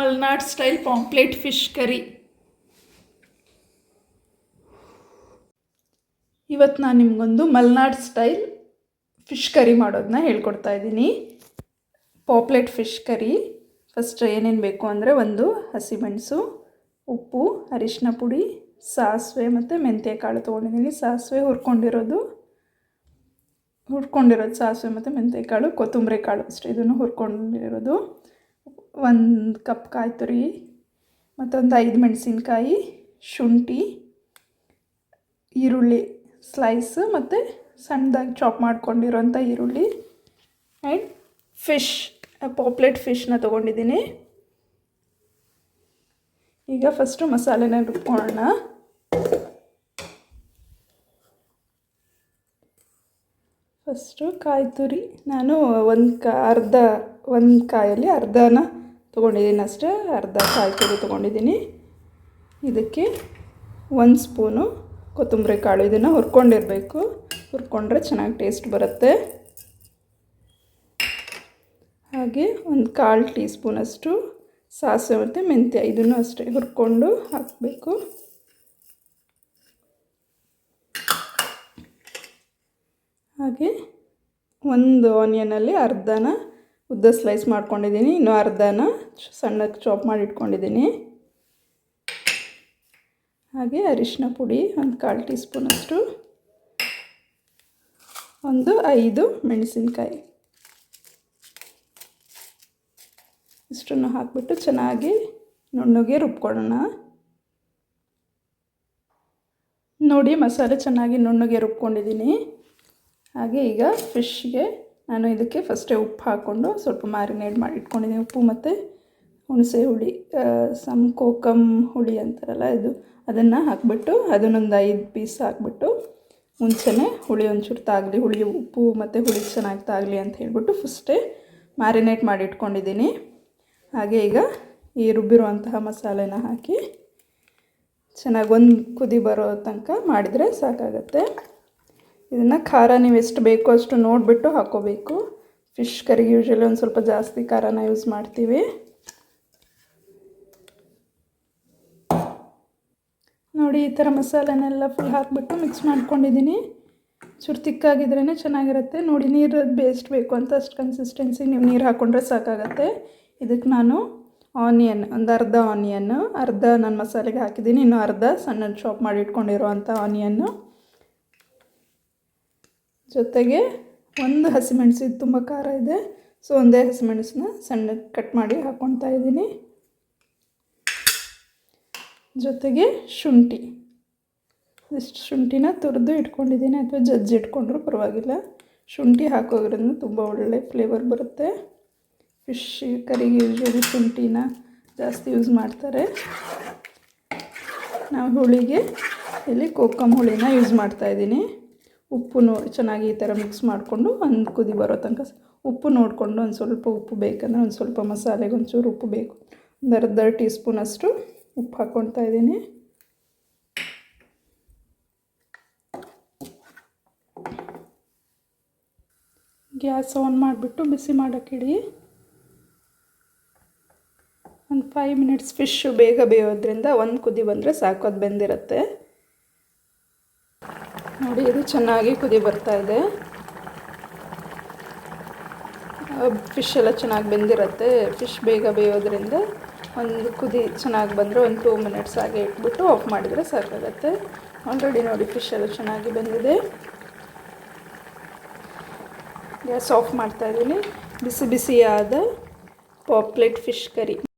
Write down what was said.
Malnad style pomfret fish curry. ಇವತ್ತು ನಾನು ನಿಮಗೊಂದು ಮಲ್ನಾಡ್ ಸ್ಟೈಲ್ ಫಿಶ್ ಕರಿ ಮಾಡೋದನ್ನ ಹೇಳ್ಕೊಡ್ತಾ ಇದ್ದೀನಿ. ಪಾಪ್ಲೆಟ್ ಫಿಶ್ ಕರಿ. ಫಸ್ಟ್ ಏನೇನು ಬೇಕು ಅಂದರೆ, ಒಂದು ಹಸಿಮೆಣಸು, ಉಪ್ಪು, ಅರಿಶಿನ ಪುಡಿ, ಸಾಸಿವೆ ಮತ್ತು ಮೆಂತ್ಯ ಕಾಳು ತೊಗೊಂಡಿದ್ದೀನಿ. ಸಾಸಿವೆ ಹುರ್ಕೊಂಡಿರೋದು ಸಾಸಿವೆ ಮತ್ತು ಮೆಂತ್ಯ ಕಾಳು, ಕೊತ್ತಂಬರಿ ಕಾಳು ಅಷ್ಟೇ, ಇದನ್ನು ಹುರ್ಕೊಂಡಿರೋದು. 1 ಕಪ್ ಕಾಯಿ ತುರಿ, ಮತ್ತೊಂದು 5 ಮೆಣಸಿನ್ಕಾಯಿ, ಶುಂಠಿ, ಈರುಳ್ಳಿ ಸ್ಲೈಸು ಮತ್ತು ಸಣ್ಣದಾಗಿ ಚಾಪ್ ಮಾಡ್ಕೊಂಡಿರೋಂಥ ಈರುಳ್ಳಿ, ಆ್ಯಂಡ್ ಫಿಶ್, ಪಾಪ್ಲೆಟ್ ಫಿಶ್ನ ತೊಗೊಂಡಿದ್ದೀನಿ. ಈಗ ಫಸ್ಟು ಮಸಾಲೆನ ರುಬ್ಕೊಳ್ಳೋಣ. ಫಸ್ಟು ಕಾಯಿ ತುರಿ ನಾನು ಒಂದು ಕಾಯಲ್ಲಿ ಅರ್ಧನ ತೊಗೊಂಡಿದ್ದೀನಿ ಅಷ್ಟೇ, ಅರ್ಧ ಕಾಯಿ ತುರಿ ತೊಗೊಂಡಿದ್ದೀನಿ. ಇದಕ್ಕೆ 1 ಸ್ಪೂನು ಕೊತ್ತಂಬರಿ ಕಾಳು, ಇದನ್ನು ಹುರ್ಕೊಂಡಿರಬೇಕು, ಹುರ್ಕೊಂಡ್ರೆ ಚೆನ್ನಾಗಿ ಟೇಸ್ಟ್ ಬರುತ್ತೆ. ಹಾಗೆ 1/4 ಟೀ ಸ್ಪೂನಷ್ಟು ಸಾಸಿವೆ ಮತ್ತು ಮೆಂತ್ಯ, ಇದನ್ನು ಅಷ್ಟೇ ಹುರ್ಕೊಂಡು ಹಾಕಬೇಕು. ಹಾಗೆ 1 ಆನಿಯನಲ್ಲಿ ಅರ್ಧನ ಉದ್ದ ಸ್ಲೈಸ್ ಮಾಡ್ಕೊಂಡಿದ್ದೀನಿ, ಇನ್ನೂ ಅರ್ಧನ ಸಣ್ಣಕ್ಕೆ ಚಾಪ್ ಮಾಡಿ ಇಟ್ಕೊಂಡಿದ್ದೀನಿ. ಹಾಗೆ ಅರಿಶಿನ ಪುಡಿ 1/4 ಟೀ ಸ್ಪೂನಷ್ಟು, 5 ಮೆಣಸಿನ್ಕಾಯಿ, ಇಷ್ಟನ್ನು ಹಾಕಿಬಿಟ್ಟು ಚೆನ್ನಾಗಿ ನುಣ್ಣಗೆ ರುಬ್ಕೊಳ್ಳೋಣ. ನೋಡಿ, ಮಸಾಲೆ ಚೆನ್ನಾಗಿ ನುಣ್ಣಗೆ ರುಬ್ಕೊಂಡಿದ್ದೀನಿ. ಹಾಗೆ ಈಗ ಫಿಶ್ಗೆ ನಾನು ಇದಕ್ಕೆ ಫಸ್ಟೇ ಉಪ್ಪು ಹಾಕ್ಕೊಂಡು ಸ್ವಲ್ಪ ಮ್ಯಾರಿನೇಟ್ ಮಾಡಿ ಇಟ್ಕೊಂಡಿದ್ದೀನಿ. ಉಪ್ಪು ಮತ್ತು ಹುಣಸೆ ಹುಳಿ, ಕೋಕಮ್ ಹುಳಿ ಅಂತಾರಲ್ಲ ಇದು, ಅದನ್ನು ಹಾಕಿಬಿಟ್ಟು ಅದನ್ನೊಂದು 5 ಪೀಸ್ ಹಾಕ್ಬಿಟ್ಟು ಮುಂಚೆನೇ ಹುಳಿ ಒಂಚೂರು ತಾಗಲಿ, ಉಪ್ಪು ಮತ್ತು ಹುಳಿ ಚೆನ್ನಾಗಿ ತಾಗಲಿ ಅಂತ ಹೇಳ್ಬಿಟ್ಟು ಫಸ್ಟೇ ಮ್ಯಾರಿನೇಟ್ ಮಾಡಿ ಇಟ್ಕೊಂಡಿದ್ದೀನಿ. ಹಾಗೆ ಈಗ ಈ ರುಬ್ಬಿರುವಂತಹ ಮಸಾಲೆನ ಹಾಕಿ ಚೆನ್ನಾಗಿ 1 ಕುದಿ ಬರೋ ತನಕ ಮಾಡಿದರೆ ಸಾಕಾಗತ್ತೆ. ಇದನ್ನು ಖಾರ ನೀವು ಎಷ್ಟು ಬೇಕೋ ಅಷ್ಟು ನೋಡಿಬಿಟ್ಟು ಹಾಕ್ಕೋಬೇಕು. ಫಿಶ್ ಕರಿಗೆ ಯೂಶ್ವಲಿ ಒಂದು ಸ್ವಲ್ಪ ಜಾಸ್ತಿ ಖಾರನ ಯೂಸ್ ಮಾಡ್ತೀವಿ. ನೋಡಿ, ಈ ಥರ ಮಸಾಲೆನೆಲ್ಲ ಫುಲ್ ಹಾಕಿಬಿಟ್ಟು ಮಿಕ್ಸ್ ಮಾಡ್ಕೊಂಡಿದ್ದೀನಿ. ಚೂರು ತಿಕ್ಕಾಗಿದ್ರೇ ಚೆನ್ನಾಗಿರುತ್ತೆ. ನೋಡಿ, ನೀರು ಎಷ್ಟು ಬೇಕು ಅಂತ ಅಷ್ಟು ಕನ್ಸಿಸ್ಟೆನ್ಸಿ ನೀವು ನೀರು ಹಾಕ್ಕೊಂಡ್ರೆ ಸಾಕಾಗತ್ತೆ. ಇದಕ್ಕೆ ನಾನು ಆನಿಯನ್, ಒಂದು ಅರ್ಧ ಆನಿಯನ್ನು, ಅರ್ಧ ನಾನು ಮಸಾಲೆಗೆ ಹಾಕಿದ್ದೀನಿ, ಇನ್ನೂ ಅರ್ಧ ಸಣ್ಣ ಚಾಪ್ ಮಾಡಿ ಇಟ್ಕೊಂಡಿರೋವಂಥ ಆನಿಯನ್ನು, ಜೊತೆಗೆ 1 ಹಸಿಮೆಣಸು, ಇದು ತುಂಬ ಖಾರ ಇದೆ, ಸೊ ಒಂದೇ ಹಸಿಮೆಣಸನ್ನ ಸಣ್ಣಕ್ಕೆ ಕಟ್ ಮಾಡಿ ಹಾಕ್ಕೊಳ್ತಾ ಇದ್ದೀನಿ. ಜೊತೆಗೆ ಶುಂಠಿ, ಇಷ್ಟು ಶುಂಠಿನ ತುರಿದು ಇಟ್ಕೊಂಡಿದ್ದೀನಿ, ಅಥವಾ ಜಜ್ಜಿ ಇಟ್ಕೊಂಡ್ರೂ ಪರವಾಗಿಲ್ಲ. ಶುಂಠಿ ಹಾಕೋದ್ರಿಂದ ತುಂಬ ಒಳ್ಳೆ ಫ್ಲೇವರ್ ಬರುತ್ತೆ. ಫಿಶ್ ಕರಿಗೆ ಯೂಶ್ವಲಿ ಶುಂಠಿನ ಜಾಸ್ತಿ ಯೂಸ್ ಮಾಡ್ತಾರೆ. ನಾವು ಹುಳಿಗೆ ಇಲ್ಲಿ ಕೋಕಮ್ ಹುಳಿನ ಯೂಸ್ ಮಾಡ್ತಾಯಿದ್ದೀನಿ. ಉಪ್ಪು ಚೆನ್ನಾಗಿ ಈ ಥರ ಮಿಕ್ಸ್ ಮಾಡಿಕೊಂಡು 1 ಕುದಿ ಬರೋ ತನಕ ಉಪ್ಪು ನೋಡಿಕೊಂಡು, ಒಂದು ಸ್ವಲ್ಪ ಉಪ್ಪು ಬೇಕಂದರೆ ಒಂದು ಸ್ವಲ್ಪ ಮಸಾಲೆಗೆ ಒಂಚೂರು ಉಪ್ಪು ಬೇಕು, ಒಂದು ಅರ್ಧ ಟೀ ಸ್ಪೂನಷ್ಟು ಉಪ್ಪು ಹಾಕ್ಕೊಳ್ತಾ ಇದ್ದೀನಿ. ಗ್ಯಾಸ್ ಆನ್ ಮಾಡಿಬಿಟ್ಟು ಬಿಸಿ ಮಾಡೋಕ್ಕಿಡಿ. ಒಂದು 5 ಮಿನಿಟ್ಸ್. ಫಿಶ್ಶು ಬೇಗ ಬೇಯೋದ್ರಿಂದ 1 ಕುದಿ ಬಂದರೆ ಸಾಕು, ಅದು ಬೆಂದಿರುತ್ತೆ. ನೋಡಿ, ಇದು ಚೆನ್ನಾಗಿ ಕುದಿ ಬರ್ತಾ ಇದೆ. ಫಿಶ್ ಎಲ್ಲ ಚೆನ್ನಾಗಿ ಬೆಂದಿರುತ್ತೆ. ಫಿಶ್ ಬೇಗ ಬೇಯೋದ್ರಿಂದ 1 ಕುದಿ ಚೆನ್ನಾಗಿ ಬಂದರೆ 2 ಮಿನಿಟ್ಸ್ ಹಾಗೆ ಇಟ್ಬಿಟ್ಟು ಆಫ್ ಮಾಡಿದರೆ ಸಾಕಾಗತ್ತೆ. ಆಲ್ರೆಡಿ ನೋಡಿ, ಫಿಶ್ ಎಲ್ಲ ಚೆನ್ನಾಗಿ ಬೆಂದಿದೆ. ಗ್ಯಾಸ್ ಆಫ್ ಮಾಡ್ತಾಯಿದ್ದೀನಿ. ಬಿಸಿ ಬಿಸಿಯಾದ ಪಾಪ್ಲೆಟ್ ಫಿಶ್ ಕರಿ.